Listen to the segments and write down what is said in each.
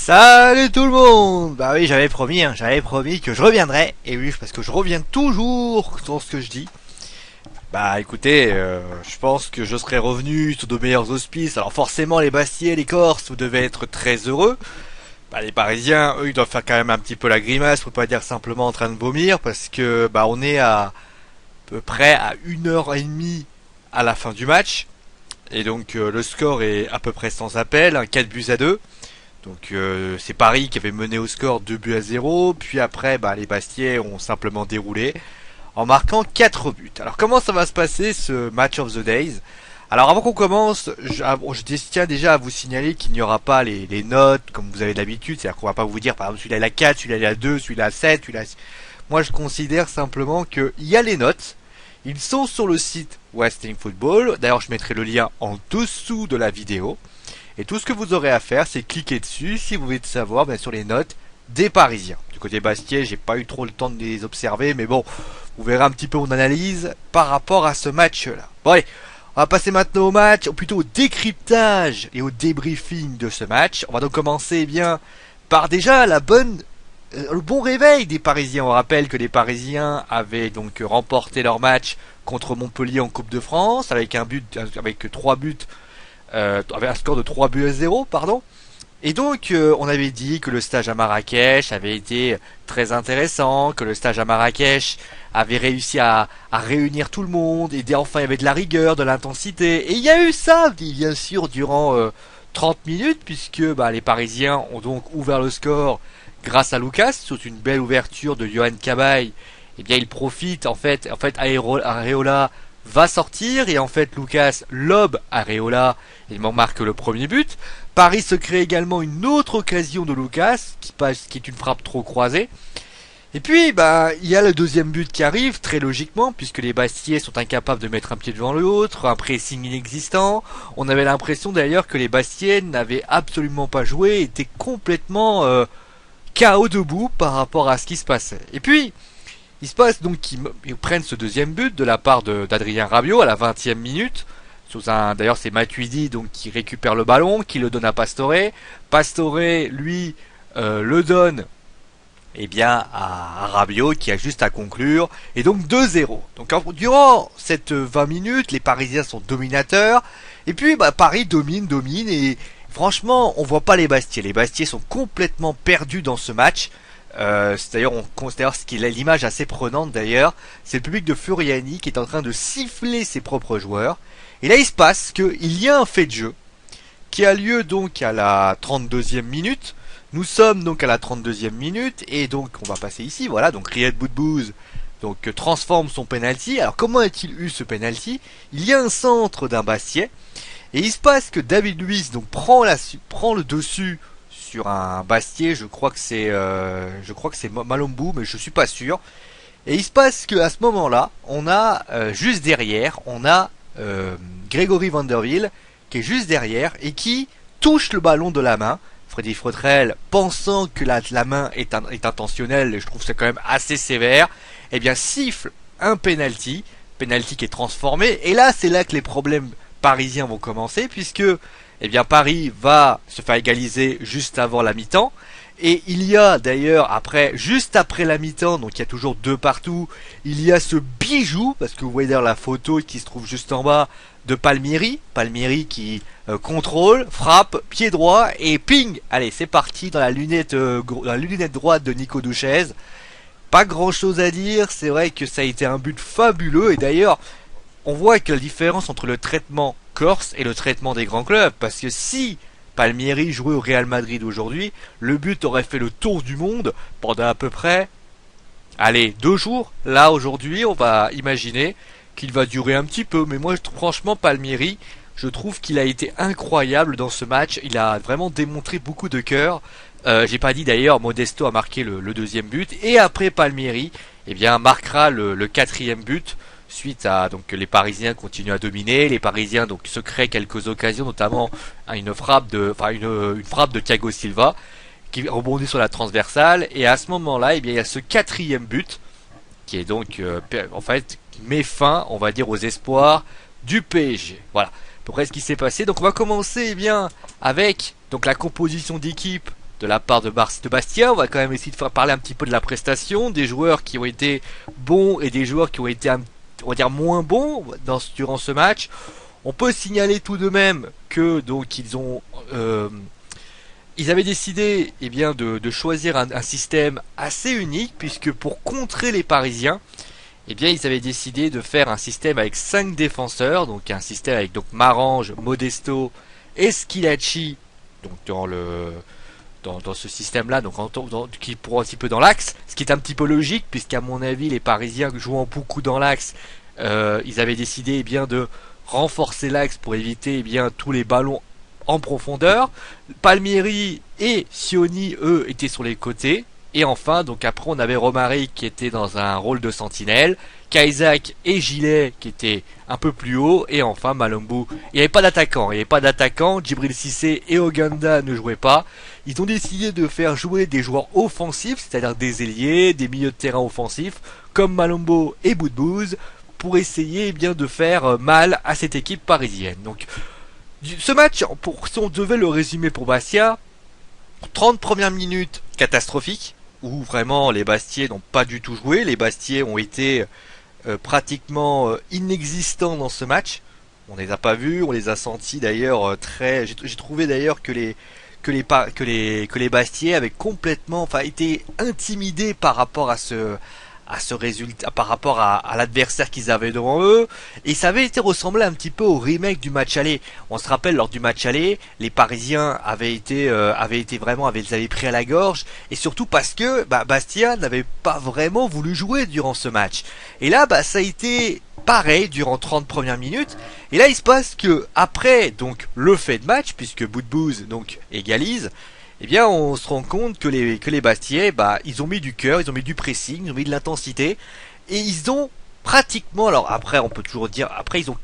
Salut tout le monde. Bah oui, j'avais promis que je reviendrais. Et oui, parce que je reviens toujours sur ce que je dis. Bah écoutez, je pense que je serais revenu sous de meilleurs auspices. Alors forcément, les Bastiais, les Corses, vous devez être très heureux. Bah les Parisiens, eux, ils doivent faire quand même un petit peu la grimace, pour pas dire simplement en train de vomir, parce que bah on est à peu près à 1h30 à la fin du match. Et donc le score est à peu près sans appel, 4 buts à 2. Donc c'est Paris qui avait mené au score 2 buts à 0. Puis après, bah, les Bastiais ont simplement déroulé en marquant 4 buts. Alors comment ça va se passer ce Match of the Days? Alors avant qu'on commence, je tiens déjà à vous signaler qu'il n'y aura pas les notes comme vous avez d'habitude. C'est-à-dire qu'on va pas vous dire par exemple celui-là il a 4, celui-là il a 2, celui-là a 7, celui-là... Moi je considère simplement qu'il y a les notes. Ils sont sur le site Wrestling Football. D'ailleurs je mettrai le lien en dessous de la vidéo. Et tout ce que vous aurez à faire, c'est cliquer dessus si vous voulez savoir bien sûr les notes des Parisiens. Du côté Bastiais, j'ai pas eu trop le temps de les observer, mais bon, vous verrez un petit peu mon analyse par rapport à ce match-là. Bon allez, on va passer maintenant au match, ou plutôt au décryptage et au débriefing de ce match. On va donc commencer bien par déjà le bon réveil des Parisiens. On rappelle que les Parisiens avaient donc remporté leur match contre Montpellier en Coupe de France avec avec 3 buts. Avait un score de 3 buts à 0, pardon. Et donc on avait dit que le stage à Marrakech avait été très intéressant, que le stage à Marrakech avait réussi à réunir tout le monde, et enfin il y avait de la rigueur, de l'intensité, et il y a eu ça bien sûr durant 30 minutes, puisque bah, les Parisiens ont donc ouvert le score grâce à Lucas, sous une belle ouverture de Johan Cabaye. Et bien il profite en fait Areola va sortir, et en fait Lucas lobe Areola, il m'en marque le premier but. Paris se crée également une autre occasion de Lucas qui est une frappe trop croisée. Et puis bah il y a le deuxième but qui arrive très logiquement, puisque les Bastiais sont incapables de mettre un pied devant l'autre, un pressing inexistant. On avait l'impression d'ailleurs que les Bastiais n'avaient absolument pas joué, étaient complètement KO debout par rapport à ce qui se passait. Et puis il se passe donc qu'ils prennent ce deuxième but de la part d'Adrien Rabiot à la 20e minute. D'ailleurs c'est Matuidi donc qui récupère le ballon, qui le donne à Pastore. Pastore lui le donne bien à Rabiot qui a juste à conclure. Et donc 2-0. Donc durant cette 20 minutes, les Parisiens sont dominateurs. Et puis bah, Paris domine et franchement on voit pas les Bastiais. Les Bastiais sont complètement perdus dans ce match. D'ailleurs ce qui est l'image assez prenante d'ailleurs, c'est le public de Furiani qui est en train de siffler ses propres joueurs. Et là il se passe qu'il y a un fait de jeu qui a lieu donc à la 32e minute. Nous sommes donc à la 32e minute, et donc on va passer ici, voilà, donc Riyad Boudbouz donc transforme son penalty. Alors comment a-t-il eu ce penalty? Il y a un centre d'un Bastiais, et il se passe que David Luiz donc prend le dessus sur un Bastiais, je crois que c'est Malombo, mais je suis pas sûr. Et il se passe que à ce moment-là, on a juste derrière, on a Grégory Vanderville qui est juste derrière et qui touche le ballon de la main. Freddy Frotrel, pensant que la main est intentionnelle, et je trouve ça quand même assez sévère, eh bien siffle un penalty qui est transformé. Et là, c'est là que les problèmes parisiens vont commencer, puisque eh bien Paris va se faire égaliser juste avant la mi-temps. Et il y a d'ailleurs juste après la mi-temps, donc il y a toujours 2 partout, il y a ce bijou, parce que vous voyez d'ailleurs la photo qui se trouve juste en bas, de Palmieri qui contrôle, frappe, pied droit, et ping, allez c'est parti dans la lunette droite de Nico Duchesne. Pas grand chose à dire, c'est vrai que ça a été un but fabuleux, et d'ailleurs on voit que la différence entre le traitement corse et le traitement des grands clubs, parce que si Palmieri jouait au Real Madrid aujourd'hui, le but aurait fait le tour du monde pendant à peu près 2 jours. Là aujourd'hui on va imaginer qu'il va durer un petit peu, mais moi franchement Palmieri, je trouve qu'il a été incroyable dans ce match. Il a vraiment démontré beaucoup de cœur. J'ai pas dit d'ailleurs, Modesto a marqué le deuxième but, et après Palmieri eh bien marquera le 4e but. Suite à donc les Parisiens continuent à dominer, les Parisiens donc se créent quelques occasions, notamment une frappe de Thiago Silva qui rebondit sur la transversale, et à ce moment-là eh bien il y a ce 4e but qui est donc en fait qui met fin, on va dire, aux espoirs du PSG. Voilà à peu près ce qui s'est passé. Donc on va commencer bien avec donc la composition d'équipe de la part de Bastia. On va quand même essayer de faire parler un petit peu de la prestation, des joueurs qui ont été bons et des joueurs qui ont été, on va dire, moins bons durant ce match. On peut signaler tout de même que donc ils avaient décidé de choisir un système assez unique, puisque pour contrer les Parisiens, ils avaient décidé de faire un système avec 5 défenseurs, donc un système avec Marange, Modesto et Schilacci, donc dans ce système-là, qui pour un petit peu dans l'axe, ce qui est un petit peu logique, puisqu'à mon avis les Parisiens jouant beaucoup dans l'axe, ils avaient décidé de renforcer l'axe pour éviter tous les ballons en profondeur. Palmieri et Sioni, eux, étaient sur les côtés. Et enfin, après, on avait Romaric qui était dans un rôle de sentinelle, Kaisak et Gilet qui étaient un peu plus haut, et enfin Malombo. Il n'y avait pas d'attaquant, Djibril Cissé et Oganda ne jouaient pas. Ils ont décidé de faire jouer des joueurs offensifs, c'est-à-dire des ailiers, des milieux de terrain offensifs, comme Malombo et Boudbouz, pour essayer de faire mal à cette équipe parisienne. Donc, ce match, si on devait le résumer pour Bastia, 30 premières minutes catastrophiques, où vraiment les Bastiais n'ont pas du tout joué. Les Bastiais ont été pratiquement inexistants dans ce match. On les a pas vus, on les a sentis d'ailleurs très. J'ai trouvé d'ailleurs que les Bastiais avaient complètement, été intimidés par rapport à ce résultat, par rapport à l'adversaire qu'ils avaient devant eux, et ça avait été ressemblé un petit peu au remake du match aller. On se rappelle, lors du match aller, les Parisiens avaient pris à la gorge, et surtout parce que Bastia n'avait pas vraiment voulu jouer durant ce match. Et là, ça a été pareil durant 30 premières minutes. Et là, il se passe que après le fait de match, puisque Boudbouz égalise, on se rend compte que les Bastiais, ils ont mis du cœur, ils ont mis du pressing, ils ont mis de l'intensité, et ils ont pratiquement, alors après on peut toujours dire, après ils ont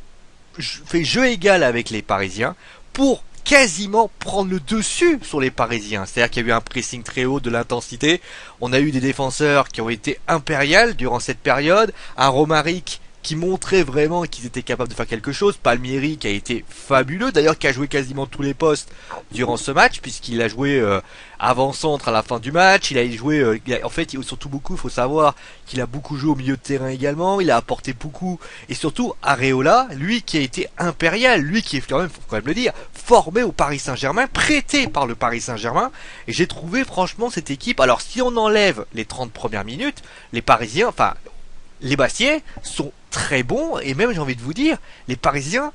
fait jeu égal avec les Parisiens pour quasiment prendre le dessus sur les Parisiens. C'est-à-dire qu'il y a eu un pressing très haut, de l'intensité, on a eu des défenseurs qui ont été impériales durant cette période, un Romaric qui montrait vraiment qu'ils étaient capables de faire quelque chose, Palmieri qui a été fabuleux, d'ailleurs qui a joué quasiment tous les postes durant ce match, puisqu'il a joué avant-centre à la fin du match, il a joué, en fait surtout beaucoup, il faut savoir qu'il a beaucoup joué au milieu de terrain également, il a apporté beaucoup, et surtout Areola, lui qui a été impérial, lui qui est faut quand même le dire, formé au Paris Saint-Germain, prêté par le Paris Saint-Germain, et j'ai trouvé franchement cette équipe, alors si on enlève les 30 premières minutes, les Parisiens, les Bastiais sont très bons, et même j'ai envie de vous dire, les Parisiens,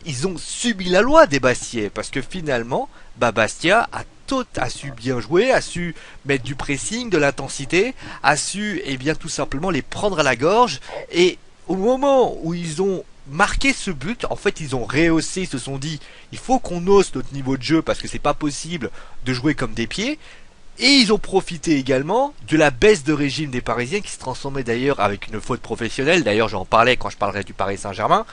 ils ont subi la loi des Bastiais, parce que finalement, Bastia a su bien jouer, a su mettre du pressing, de l'intensité, a su, tout simplement les prendre à la gorge, et au moment où ils ont marqué ce but, en fait ils ont rehaussé, ils se sont dit, il faut qu'on hausse notre niveau de jeu, parce que c'est pas possible de jouer comme des pieds. Et ils ont profité également de la baisse de régime des Parisiens, qui se transformait d'ailleurs avec une faute professionnelle. D'ailleurs, j'en parlais quand je parlerai du Paris Saint-Germain.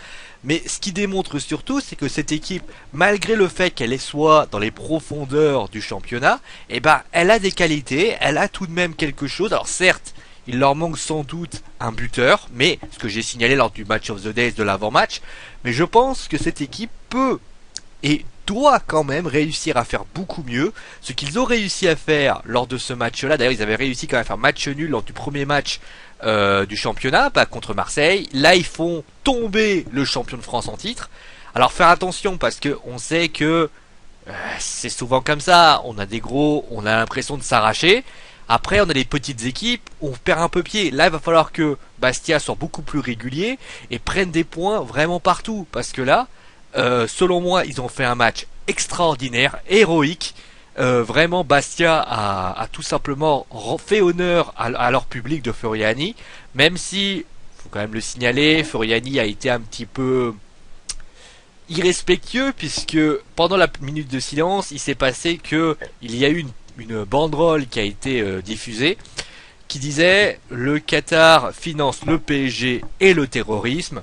Mais ce qui démontre surtout, c'est que cette équipe, malgré le fait qu'elle soit dans les profondeurs du championnat, elle a des qualités, elle a tout de même quelque chose. Alors certes, il leur manque sans doute un buteur, mais ce que j'ai signalé lors du Match of the Days de l'avant-match, mais je pense que cette équipe peut et doit quand même réussir à faire beaucoup mieux. Ce qu'ils ont réussi à faire lors de ce match-là, d'ailleurs ils avaient réussi quand même à faire match nul lors du premier match du championnat, contre Marseille. Là ils font tomber le champion de France en titre. Alors faire attention, parce que on sait que c'est souvent comme ça, on a des gros, on a l'impression de s'arracher. Après on a des petites équipes, on perd un peu pied. Là il va falloir que Bastia soit beaucoup plus régulier et prenne des points vraiment partout, parce que là selon moi, ils ont fait un match extraordinaire, héroïque. Vraiment, Bastia a tout simplement fait honneur à leur public de Furiani, même si, faut quand même le signaler, Furiani a été un petit peu irrespectueux, puisque pendant la minute de silence, il s'est passé que il y a eu une banderole qui a été diffusée, qui disait « Le Qatar finance le PSG et le terrorisme ».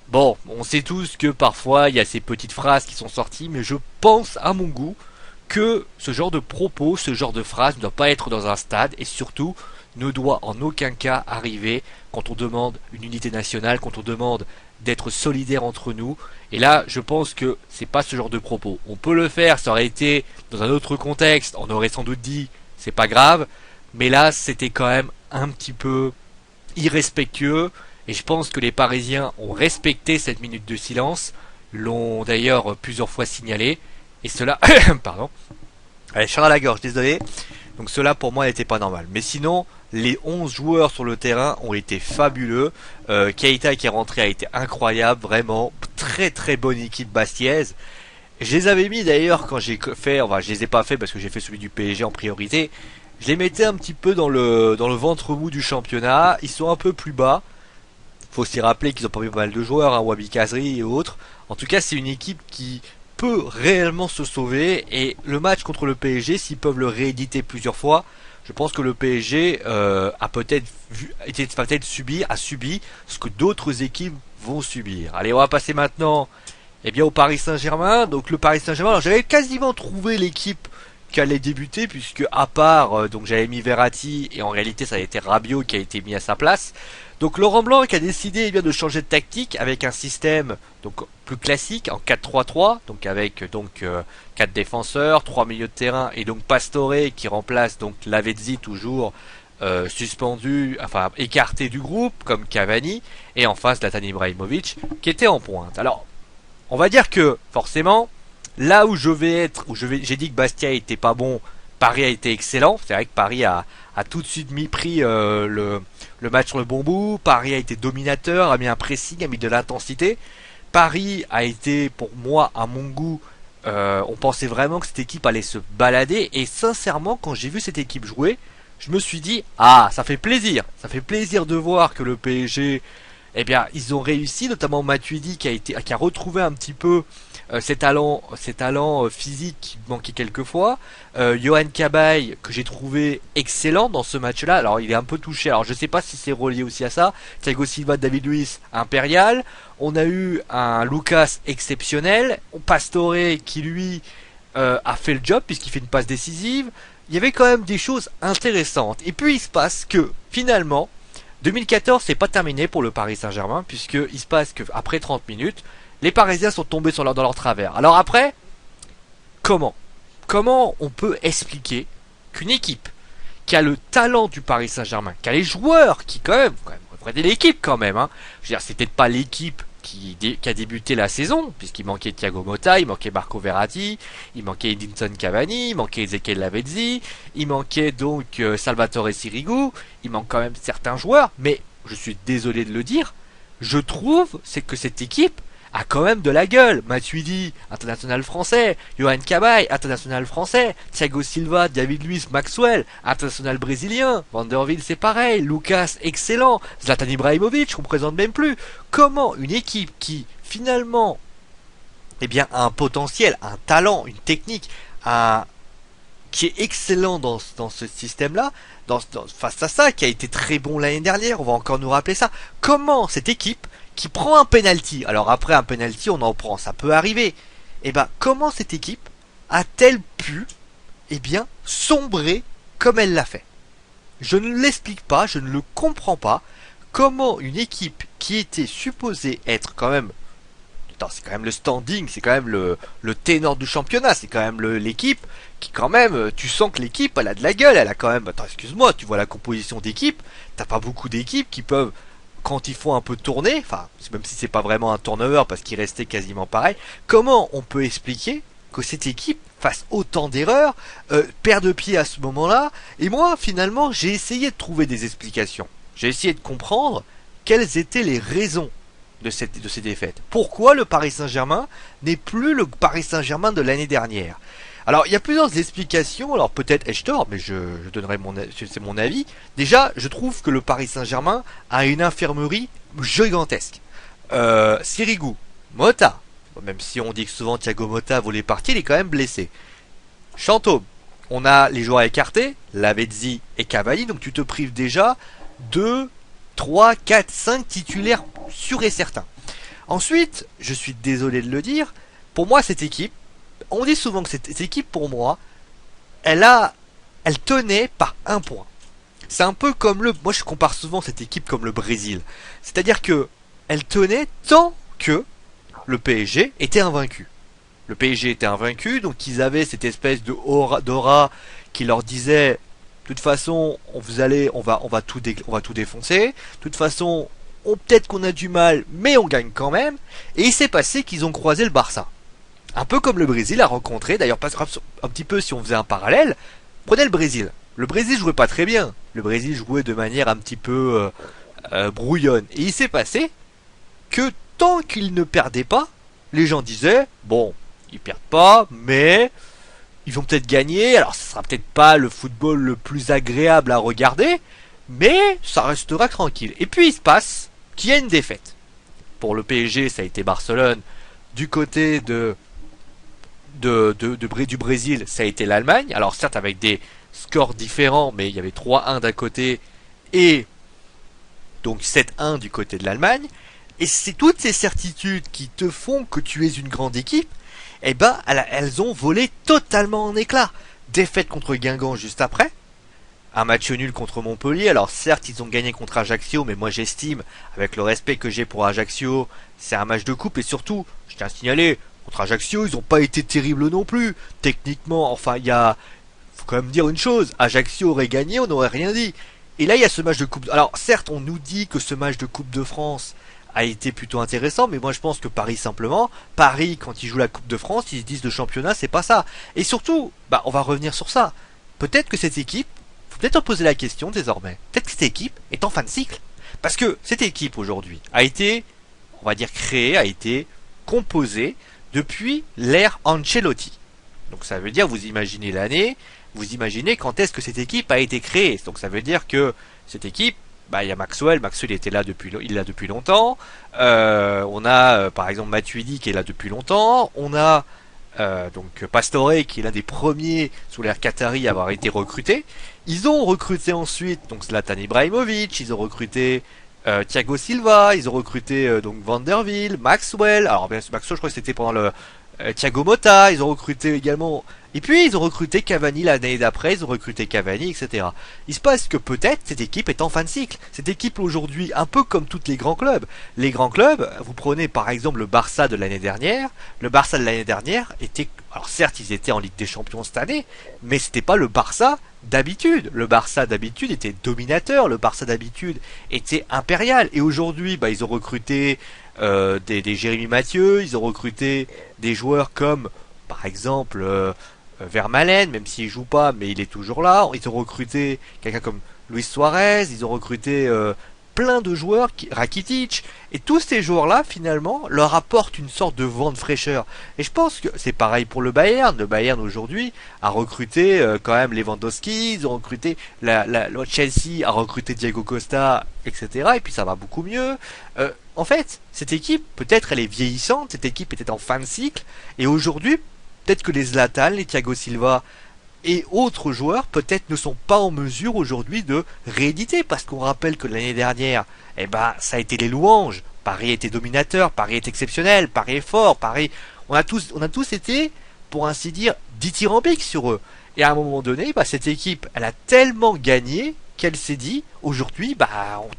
Bon, on sait tous que parfois il y a ces petites phrases qui sont sorties, mais je pense à mon goût que ce genre de propos, ce genre de phrases ne doit pas être dans un stade, et surtout ne doit en aucun cas arriver quand on demande une unité nationale, quand on demande d'être solidaires entre nous. Et là, je pense que c'est pas ce genre de propos. On peut le faire, ça aurait été dans un autre contexte, on aurait sans doute dit c'est pas grave, mais là, c'était quand même un petit peu irrespectueux. Et je pense que les Parisiens ont respecté cette minute de silence, l'ont d'ailleurs plusieurs fois signalé. Et cela, pardon, allez, Charles à la gorge, désolé. Donc cela pour moi n'était pas normal. Mais sinon, les 11 joueurs sur le terrain ont été fabuleux. Keita qui est rentré a été incroyable, vraiment. Très très bonne équipe bastiaise. Je les avais mis d'ailleurs quand j'ai fait, enfin je les ai pas fait parce que j'ai fait celui du PSG en priorité. Je les mettais un petit peu dans le ventre mou du championnat. Ils sont un peu plus bas. Faut aussi rappeler qu'ils ont pas mis pas mal de joueurs, hein, Wabi Kazri et autres. En tout cas, c'est une équipe qui peut réellement se sauver. Et le match contre le PSG, s'ils peuvent le rééditer plusieurs fois, je pense que le PSG a peut-être subi ce que d'autres équipes vont subir. Allez, on va passer maintenant, eh bien, au Paris Saint-Germain. Donc le Paris Saint-Germain, alors j'avais quasiment trouvé l'équipe qui allait débuter, puisque à part donc j'avais mis Verratti et en réalité ça a été Rabiot qui a été mis à sa place. Donc Laurent Blanc a décidé, eh bien, de changer de tactique avec un système donc plus classique en 4-3-3, donc avec 4 défenseurs, 3 milieux de terrain et donc Pastore qui remplace donc Lavezzi toujours suspendu, enfin écarté du groupe comme Cavani, et en face Zlatan Ibrahimovic qui était en pointe. Alors on va dire que forcément là où je vais être, j'ai dit que Bastia était pas bon, Paris a été excellent. C'est vrai que Paris a tout de suite pris le match sur le bon bout. Paris a été dominateur, a mis un pressing, a mis de l'intensité. Paris a été, pour moi, à mon goût, on pensait vraiment que cette équipe allait se balader. Et sincèrement, quand j'ai vu cette équipe jouer, je me suis dit, ah, ça fait plaisir. Ça fait plaisir de voir que le PSG, eh bien, ils ont réussi, notamment Matuidi qui a retrouvé un petit peu ses talents physiques qui manquaient quelquefois. Yohan Cabaye que j'ai trouvé excellent dans ce match-là. Alors il est un peu touché. Alors je sais pas si c'est relié aussi à ça. Thiago Silva, David Luiz, impérial. On a eu un Lucas exceptionnel. Pastore qui lui a fait le job puisqu'il fait une passe décisive. Il y avait quand même des choses intéressantes. Et puis il se passe que finalement 2014 c'est pas terminé pour le Paris Saint-Germain, puisque il se passe que après 30 minutes les Parisiens sont tombés dans leur travers. Alors après, comment on peut expliquer qu'une équipe qui a le talent du Paris Saint-Germain, qui a les joueurs qui quand même représentaient l'équipe quand même, hein. Je veux dire, c'est peut-être pas l'équipe qui a débuté la saison, puisqu'il manquait Thiago Motta, il manquait Marco Verratti, il manquait Edinson Cavani, il manquait Ezequiel Lavezzi, il manquait donc Salvatore Sirigu, il manque quand même certains joueurs, mais je suis désolé de le dire, je trouve c'est que cette équipe a quand même de la gueule. Matuidi, international français. Yohan Cabaye, international français. Thiago Silva, David Luiz, Maxwell, international brésilien. Vanderville, c'est pareil. Lucas, excellent. Zlatan Ibrahimovic, on ne présente même plus. Comment une équipe qui, finalement, eh bien, a un potentiel, un talent, une technique, qui est excellent dans ce système-là, face à ça, qui a été très bon l'année dernière, on va encore nous rappeler ça. Comment cette équipe qui prend un penalty, alors après un penalty on en prend, ça peut arriver, et ben comment cette équipe a-t-elle pu, eh bien, sombrer comme elle l'a fait? Je ne l'explique pas, je ne le comprends pas. Comment une équipe qui était supposée être quand même, attends, c'est quand même le standing, c'est quand même le ténor du championnat, c'est quand même l'équipe qui quand même, tu sens que l'équipe elle a de la gueule, elle a quand même, attends, excuse-moi, tu vois la composition d'équipe, t'as pas beaucoup d'équipes qui peuvent, quand ils font un peu tourner, enfin, même si c'est pas vraiment un turnover parce qu'il restait quasiment pareil, comment on peut expliquer que cette équipe fasse autant d'erreurs, perd de pied à ce moment-là? Et moi, finalement, j'ai essayé de trouver des explications. J'ai essayé de comprendre quelles étaient les raisons de ces défaites. Pourquoi le Paris Saint-Germain n'est plus le Paris Saint-Germain de l'année dernière? Alors, il y a plusieurs explications. Alors, peut-être ai-je tort, mais je donnerai c'est mon avis. Déjà, je trouve que le Paris Saint-Germain a une infirmerie gigantesque. Sirigu, Motta, même si on dit que souvent Thiago Motta voulait partir, il est quand même blessé. Chantôme, on a les joueurs écartés, Lavezzi et Cavani, donc tu te prives déjà de 3, 4, 5 titulaires sûrs et certains. Ensuite, je suis désolé de le dire, pour moi cette équipe, on dit souvent que cette équipe, pour moi, elle tenait par un point. C'est un peu comme moi je compare souvent cette équipe comme le Brésil. C'est-à-dire que elle tenait tant que le PSG était invaincu. Le PSG était invaincu, donc ils avaient cette espèce de d'aura qui leur disait de toute façon, on va tout défoncer. De toute façon, peut-être qu'on a du mal, mais on gagne quand même. Et il s'est passé qu'ils ont croisé le Barça. Un peu comme le Brésil a rencontré, d'ailleurs un petit peu si on faisait un parallèle, prenez le Brésil. Le Brésil jouait pas très bien. Le Brésil jouait de manière un petit peu brouillonne. Et il s'est passé que tant qu'ils ne perdaient pas, les gens disaient, bon, ils perdent pas, mais ils vont peut-être gagner. Alors, ce sera peut-être pas le football le plus agréable à regarder, mais ça restera tranquille. Et puis, il se passe qu'il y a une défaite. Pour le PSG, ça a été Barcelone. Du côté du Brésil, ça a été l'Allemagne. Alors, certes, avec des scores différents, mais il y avait 3-1 d'un côté et donc 7-1 du côté de l'Allemagne. Et c'est toutes ces certitudes qui te font que tu es une grande équipe, eh ben, elles ont volé totalement en éclats. Défaite contre Guingamp juste après. Un match nul contre Montpellier. Alors certes, ils ont gagné contre Ajaccio, mais moi j'estime, avec le respect que j'ai pour Ajaccio, c'est un match de coupe. Et surtout, je tiens à signaler, contre Ajaccio, ils n'ont pas été terribles non plus. Techniquement, enfin, faut quand même dire une chose. Ajaccio aurait gagné, on n'aurait rien dit. Et là, il y a ce match de coupe. Alors certes, on nous dit que ce match de Coupe de France a été plutôt intéressant, mais moi je pense que Paris simplement, Paris quand ils jouent la Coupe de France, ils se disent le championnat c'est pas ça. Et surtout, on va revenir sur ça. Peut-être que cette équipe, faut peut-être en poser la question désormais. Peut-être que cette équipe est en fin de cycle. Parce que cette équipe aujourd'hui a été, on va dire créée, a été composée depuis l'ère Ancelotti. Donc ça veut dire, vous imaginez l'année, vous imaginez quand est-ce que cette équipe a été créée. Donc ça veut dire que cette équipe, il y a Maxwell était là il est là depuis longtemps. On a par exemple Matuidi qui est là depuis longtemps. On a donc Pastore qui est l'un des premiers sous l'ère Qatari à avoir été recruté. Ils ont recruté ensuite donc Zlatan Ibrahimovic, ils ont recruté Thiago Silva, ils ont recruté donc Vanderville, Maxwell. Alors bien sûr, Maxwell je crois que c'était pendant le Thiago Motta, ils ont recruté également. Et puis ils ont recruté Cavani l'année d'après, ils ont recruté Cavani, etc. Il se passe que peut-être cette équipe est en fin de cycle. Cette équipe aujourd'hui, un peu comme tous les grands clubs. Les grands clubs, vous prenez par exemple le Barça de l'année dernière. Le Barça de l'année dernière était, alors certes ils étaient en Ligue des Champions cette année, mais c'était pas le Barça d'habitude. Le Barça d'habitude était dominateur, le Barça d'habitude était impérial. Et aujourd'hui, ils ont recruté des Jérémy Mathieu, ils ont recruté des joueurs comme par exemple Vermaelen, même s'il joue pas, mais il est toujours là. Ils ont recruté quelqu'un comme Luis Suarez, ils ont recruté plein de joueurs, Rakitic, et tous ces joueurs-là, finalement, leur apportent une sorte de vent de fraîcheur. Et je pense que c'est pareil pour le Bayern. Le Bayern aujourd'hui a recruté quand même Lewandowski, ils ont recruté le Chelsea a recruté Diego Costa, etc. Et puis ça va beaucoup mieux. En fait, cette équipe, peut-être elle est vieillissante, cette équipe était en fin de cycle, et aujourd'hui, peut-être que les Zlatan, les Thiago Silva et autres joueurs peut-être ne sont pas en mesure aujourd'hui de rééditer, parce qu'on rappelle que l'année dernière, ça a été les louanges. Paris était dominateur, Paris est exceptionnel, Paris est fort, Paris, on a tous été, pour ainsi dire, dithyrambiques sur eux. Et à un moment donné, cette équipe, elle a tellement gagné qu'elle s'est dit, aujourd'hui,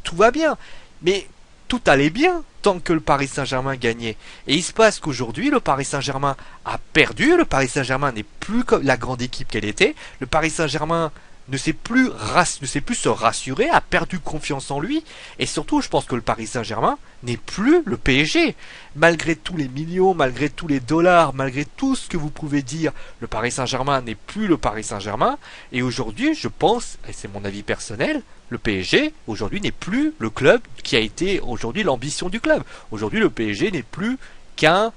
tout va bien. Mais tout allait bien tant que le Paris Saint-Germain gagnait. Et il se passe qu'aujourd'hui, le Paris Saint-Germain a perdu. Le Paris Saint-Germain n'est plus comme la grande équipe qu'elle était. Le Paris Saint-Germain ne sait plus se rassurer, a perdu confiance en lui. Et surtout, je pense que le Paris Saint-Germain n'est plus le PSG. Malgré tous les millions, malgré tous les dollars, malgré tout ce que vous pouvez dire, le Paris Saint-Germain n'est plus le Paris Saint-Germain. Et aujourd'hui, je pense, et c'est mon avis personnel, le PSG, aujourd'hui, n'est plus le club qui a été aujourd'hui l'ambition du club. Aujourd'hui, le PSG n'est plus qu'un,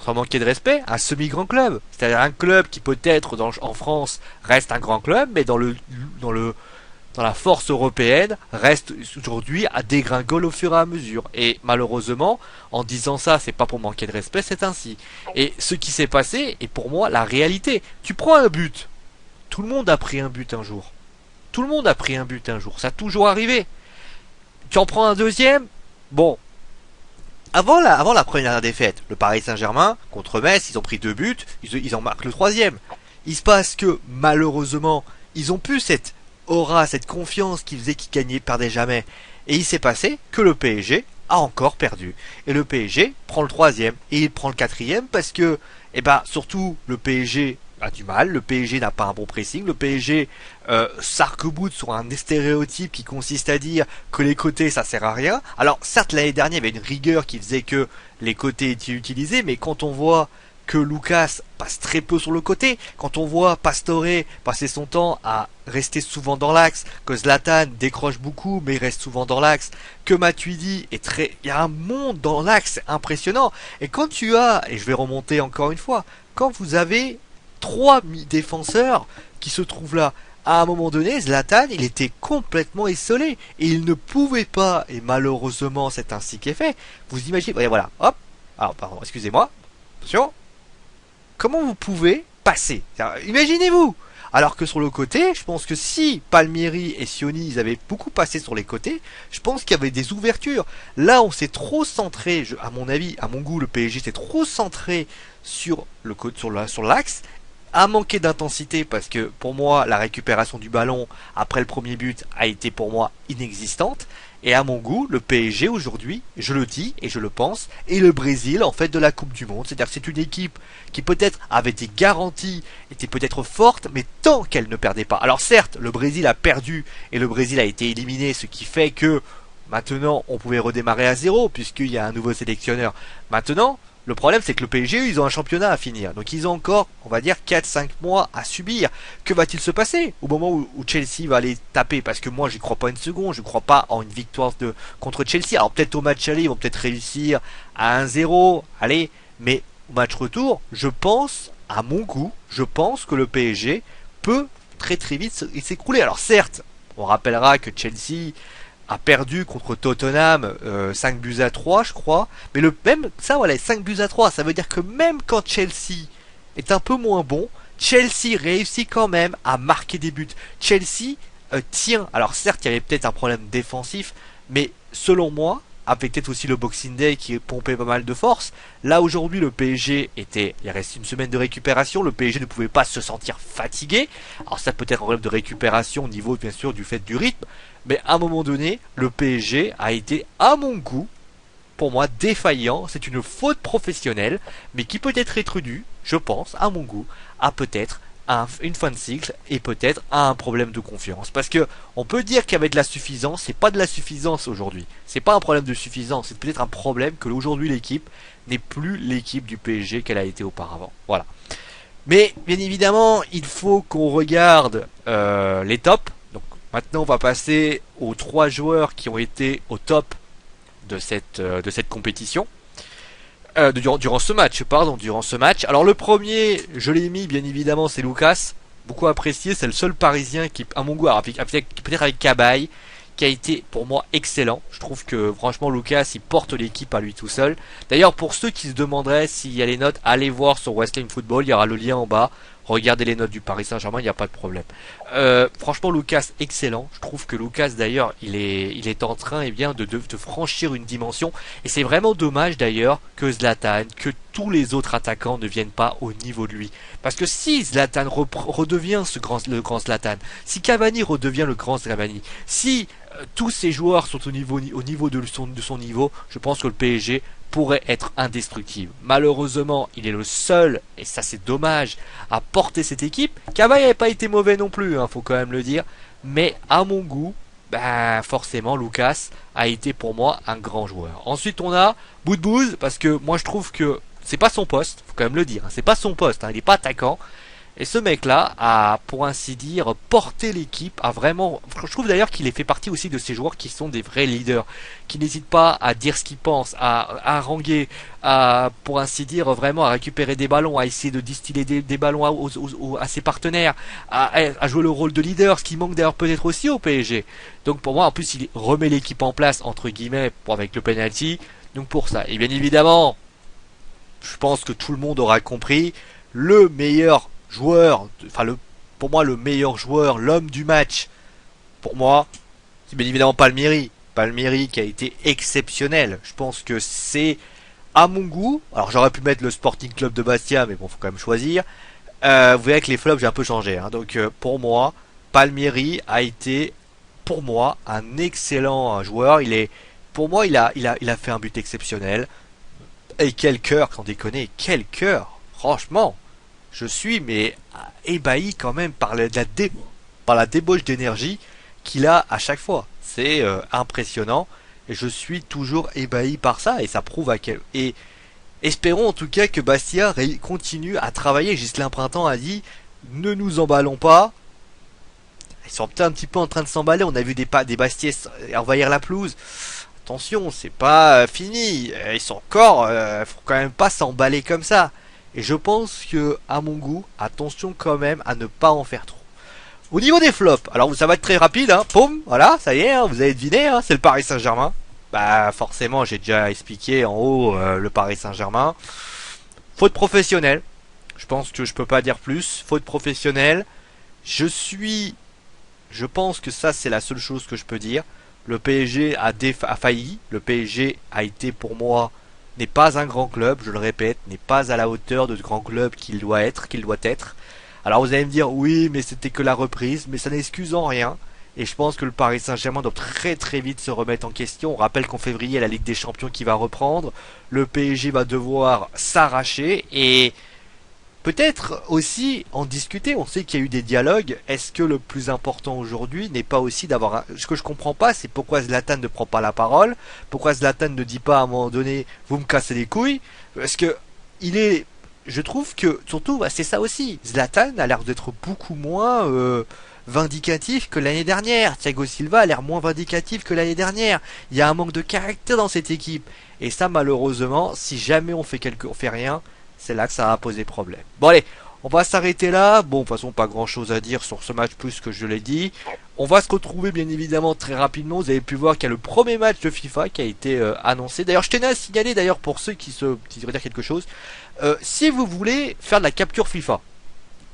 sans manquer de respect, un semi-grand club. C'est-à-dire un club qui peut-être en France reste un grand club, mais dans la force européenne reste aujourd'hui à dégringole au fur et à mesure. Et malheureusement, en disant ça, c'est pas pour manquer de respect, c'est ainsi. Et ce qui s'est passé est pour moi la réalité. Tu prends un but. Tout le monde a pris un but un jour. Tout le monde a pris un but un jour. Ça a toujours arrivé. Tu en prends un deuxième. Bon. Avant la première défaite, le Paris Saint-Germain contre Metz, ils ont pris 2 buts. Ils en marquent le troisième. Il se passe que, malheureusement, ils ont plus cette confiance qui faisait qu'ils gagnaient, perdaient jamais. Et il s'est passé que le PSG a encore perdu. Et le PSG prend le troisième et il prend le quatrième parce que, surtout le PSG a du mal, le PSG n'a pas un bon pressing, le PSG s'arc-boute sur un stéréotype qui consiste à dire que les côtés ça sert à rien. Alors certes l'année dernière il y avait une rigueur qui faisait que les côtés étaient utilisés, mais quand on voit que Lucas passe très peu sur le côté, quand on voit Pastore passer son temps à rester souvent dans l'axe, que Zlatan décroche beaucoup mais reste souvent dans l'axe, que Matuidi est très... Il y a un monde dans l'axe impressionnant. Et quand tu as, et je vais remonter encore une fois, quand vous avez trois défenseurs qui se trouvent là, à un moment donné, Zlatan, il était complètement essolé et il ne pouvait pas, et malheureusement c'est ainsi qu'est fait, vous imaginez, voyez, voilà, hop, alors pardon, excusez-moi, attention, comment vous pouvez passer? Imaginez-vous. Alors que sur le côté, je pense que si Palmieri et Sioni ils avaient beaucoup passé sur les côtés, je pense qu'il y avait des ouvertures. Là, on s'est trop centré, à mon avis, à mon goût, le PSG s'est trop centré sur le côté, sur l'axe, a manqué d'intensité parce que pour moi, la récupération du ballon après le premier but a été pour moi inexistante. Et à mon goût, le PSG aujourd'hui, je le dis et je le pense, est le Brésil en fait de la Coupe du Monde. C'est-à-dire que c'est une équipe qui peut-être avait des garanties, était peut-être forte, mais tant qu'elle ne perdait pas. Alors certes, le Brésil a perdu et le Brésil a été éliminé, ce qui fait que maintenant on pouvait redémarrer à zéro puisqu'il y a un nouveau sélectionneur. Maintenant, le problème c'est que le PSG, ils ont un championnat à finir. Donc ils ont encore, on va dire, 4-5 mois à subir. Que va-t-il se passer au moment où Chelsea va les taper? Parce que moi j'y crois pas une seconde, je crois pas en une victoire contre Chelsea. Alors peut-être au match aller, ils vont peut-être réussir à 1-0, allez, mais au match retour, je pense, à mon goût, je pense que le PSG peut très très vite s'écrouler. Alors certes, on rappellera que Chelsea a perdu contre Tottenham 5 buts à 3 je crois, mais le même ça voilà 5 buts à 3 ça veut dire que même quand Chelsea est un peu moins bon, Chelsea réussit quand même à marquer des buts. Chelsea tient, alors certes il y avait peut-être un problème défensif, mais selon moi, avec peut-être aussi le Boxing Day qui pompait pas mal de force, là aujourd'hui le PSG était, il reste une semaine de récupération, le PSG ne pouvait pas se sentir fatigué, alors ça peut être un problème de récupération au niveau bien sûr du fait du rythme, mais à un moment donné, le PSG a été, à mon goût, pour moi, défaillant. C'est une faute professionnelle, mais qui peut être due, je pense, à mon goût, à peut-être une fin de cycle et peut-être à un problème de confiance. Parce que on peut dire qu'il y avait de la suffisance, c'est pas de la suffisance aujourd'hui. C'est pas un problème de suffisance, c'est peut-être un problème que aujourd'hui l'équipe n'est plus l'équipe du PSG qu'elle a été auparavant. Voilà. Mais bien évidemment, il faut qu'on regarde les tops. Maintenant, on va passer aux trois joueurs qui ont été au top de cette compétition. Durant ce match, durant ce match. Alors le premier, je l'ai mis bien évidemment, c'est Lucas. Beaucoup apprécié, c'est le seul Parisien qui, à mon goût, peut-être avec Cabaye, qui a été pour moi excellent. Je trouve que franchement Lucas, il porte l'équipe à lui tout seul. D'ailleurs, pour ceux qui se demanderaient s'il y a les notes, allez voir sur Wrestling Football, il y aura le lien en bas. Regardez les notes du Paris Saint-Germain, il n'y a pas de problème. Franchement, Lucas, excellent. Je trouve que Lucas, d'ailleurs, il est en train de franchir une dimension. Et c'est vraiment dommage, d'ailleurs, que Zlatan, que tous les autres attaquants ne viennent pas au niveau de lui. Parce que si Zlatan redevient le grand Zlatan, si Cavani redevient le grand Cavani, si tous ces joueurs sont au niveau de son niveau, je pense que le PSG pourrait être indestructible. Malheureusement, il est le seul, et ça c'est dommage, à porter cette équipe. Cabaye n'avait pas été mauvais non plus, faut quand même le dire. Mais à mon goût, forcément, Lucas a été pour moi un grand joueur. Ensuite, on a Boudbouz, parce que moi je trouve que c'est pas son poste, faut quand même le dire. C'est pas son poste, il est pas attaquant. Et ce mec-là a, pour ainsi dire, porté l'équipe, a vraiment... Je trouve d'ailleurs qu'il fait partie aussi de ces joueurs qui sont des vrais leaders, qui n'hésitent pas à dire ce qu'ils pensent, à haranguer, à, pour ainsi dire, vraiment à récupérer des ballons, à essayer de distiller des ballons à ses partenaires, à jouer le rôle de leader, ce qui manque d'ailleurs peut-être aussi au PSG. Donc pour moi, en plus, il remet l'équipe en place, entre guillemets, avec le penalty. Donc pour ça. Et bien évidemment, je pense que tout le monde aura compris, le meilleur joueur, pour moi le meilleur joueur, l'homme du match, pour moi, c'est bien évidemment Palmieri. Palmieri qui a été exceptionnel. Je pense que c'est à mon goût. Alors j'aurais pu mettre le Sporting Club de Bastia, mais bon, faut quand même choisir. Vous voyez que les flops j'ai un peu changé. Donc pour moi, Palmieri a été pour moi un excellent joueur. Il est pour moi, il a fait un but exceptionnel. Et quel cœur, sans déconner, quel cœur. Franchement, je suis mais ébahi quand même par par la débauche d'énergie qu'il a à chaque fois. C'est impressionnant. Et je suis toujours ébahi par ça. Et ça prouve à quel... Et espérons en tout cas que Bastia continue à travailler. Ghislain Printemps a dit, ne nous emballons pas. Ils sont peut-être un petit peu en train de s'emballer. On a vu des Bastiais envahir la pelouse. Attention, c'est pas fini. Ils sont encore. Faut quand même pas s'emballer comme ça. Et je pense que, à mon goût, attention quand même à ne pas en faire trop. Au niveau des flops, alors ça va être très rapide, hein. Poum, voilà, ça y est, hein, vous avez deviné, hein, c'est le Paris Saint-Germain. Bah forcément, j'ai déjà expliqué en haut le Paris Saint-Germain. Faute professionnelle. Je pense que je peux pas dire plus. Faute professionnelle. Je pense que ça c'est la seule chose que je peux dire. Le PSG a failli. Le PSG a été pour moi n'est pas un grand club, je le répète, n'est pas à la hauteur de grand club qu'il doit être, Alors vous allez me dire oui, mais c'était que la reprise, mais ça n'excuse en rien. Et je pense que le Paris Saint-Germain doit très très vite se remettre en question. On rappelle qu'en février, la Ligue des Champions qui va reprendre, le PSG va devoir s'arracher et peut-être aussi en discuter. On sait qu'il y a eu des dialogues. Est-ce que le plus important aujourd'hui n'est pas aussi d'avoir ce que je comprends pas, c'est pourquoi Zlatan ne prend pas la parole, pourquoi Zlatan ne dit pas à un moment donné vous me cassez les couilles, parce que je trouve que surtout c'est ça aussi. Zlatan a l'air d'être beaucoup moins vindicatif que l'année dernière. Thiago Silva a l'air moins vindicatif que l'année dernière. Il y a un manque de caractère dans cette équipe. Et ça malheureusement, si jamais on fait rien, c'est là que ça va poser problème. Bon allez, on va s'arrêter là. Bon, de toute façon, pas grand chose à dire sur ce match plus que je l'ai dit. On va se retrouver bien évidemment très rapidement. Vous avez pu voir qu'il y a le premier match de FIFA qui a été annoncé. D'ailleurs, je tenais à signaler d'ailleurs pour ceux qui devraient dire quelque chose. Si vous voulez faire de la capture FIFA,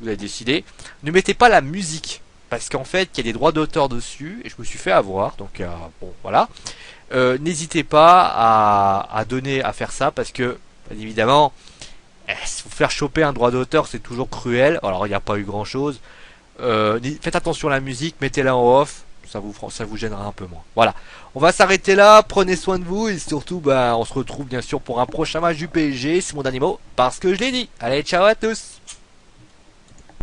vous avez décidé, ne mettez pas la musique. Parce qu'en fait, il y a des droits d'auteur dessus. Et je me suis fait avoir. Donc, bon, voilà. N'hésitez pas à faire ça. Parce que, bien évidemment... vous faire choper un droit d'auteur c'est toujours cruel. Alors il n'y a pas eu grand chose. Faites attention à la musique, mettez-la en off, ça vous gênera un peu moins. Voilà, on va s'arrêter là, prenez soin de vous et surtout on se retrouve bien sûr pour un prochain match du PSG. C'est mon dernier mot parce que je l'ai dit. Allez, ciao à tous.